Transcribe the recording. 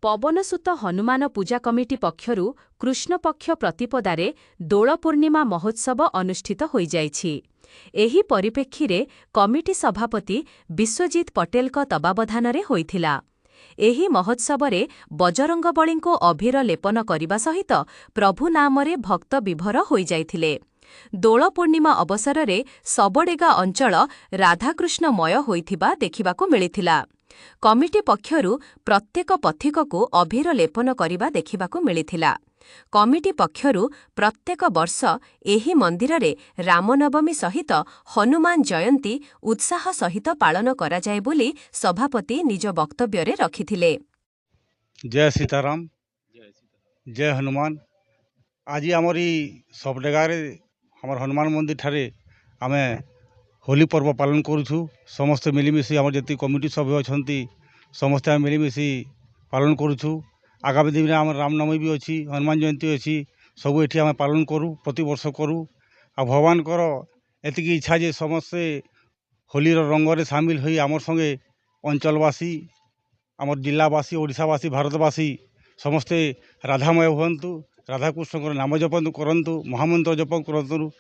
ପବନସୁତ ହନୁମାନ ପୂଜା committee ପକ୍ଷରୁ କୃଷ୍ଣପକ୍ଷ ପ୍ରତିପଦାରେ ଦୋଳ ପୂର୍ଣ୍ଣିମା ମହୋତ୍ସବ ଅନୁଷ୍ଠିତ ହୋଇଯାଇଛି। ଏହି ପରିପ୍ରେକ୍ଷୀରେ କମିଟି ସଭାପତି ବିଶ୍ୱଜିତ ପଟେଲଙ୍କ ତତ୍ତ୍ୱାବଧାନରେ ହୋଇଥିଲା। ଏହି ମହୋତ୍ସବରେ ବଜରଙ୍ଗବଳୀଙ୍କୁ ଅଭିର ଲେପନ କରିବା ସହିତ ପ୍ରଭୁ ନାମରେ ଭକ୍ତ ବିଭୋର ହୋଇଯାଇଥିଲେ। ଦୋଳ ପୂର୍ଣ୍ଣିମା ଅବସରରେ ସବଡେଗା ଅଞ୍ଚଳ ରାଧାକୃଷ୍ଣମୟ ହୋଇଥିବା ଦେଖିବାକୁ ମିଳିଥିଲା। କମିଟି ପକ୍ଷରୁ ପ୍ରତ୍ୟେକ ପଥିକକୁ ଅଭିର ଲେପନ କରିବା ଦେଖିବାକୁ ମିଳିଥିଲା। କମିଟି ପକ୍ଷରୁ ପ୍ରତ୍ୟେକ ବର୍ଷ ଏହି ମନ୍ଦିରରେ ରାମନବମୀ ସହିତ ହନୁମାନ ଜୟନ୍ତୀ ଉତ୍ସାହ ସହିତ ପାଳନ କରାଯାଏ ବୋଲି ସଭାପତି ନିଜ ବକ୍ତବ୍ୟରେ ରଖିଥିଲେ। जय सीताराम जय हनुमान। आज आमर सबडेगार आम हनुमान मंदिर ठारे आम होली पर्व पालन करुछु। समस्ते मिलमिशि आम जी कमिटी सभ्य अच्छा समस्ते आम मिलमिशि पालन करुछु। आगामी दिन में आम रामनवमी भी अच्छी हनुमान जयंती अच्छी सब ये आम पालन करूँ प्रति वर्ष करूँ। आ भगवान एति इच्छा जे समस्ते होली रंगे सामिल हो आमर संगे अंचलवासी आमर जिलावासी ओडिशावासी भारतवासी समस्ते राधामय हुंतु। राधाकृष्ण नाम जप करंतु महामंत्र जप करंतु।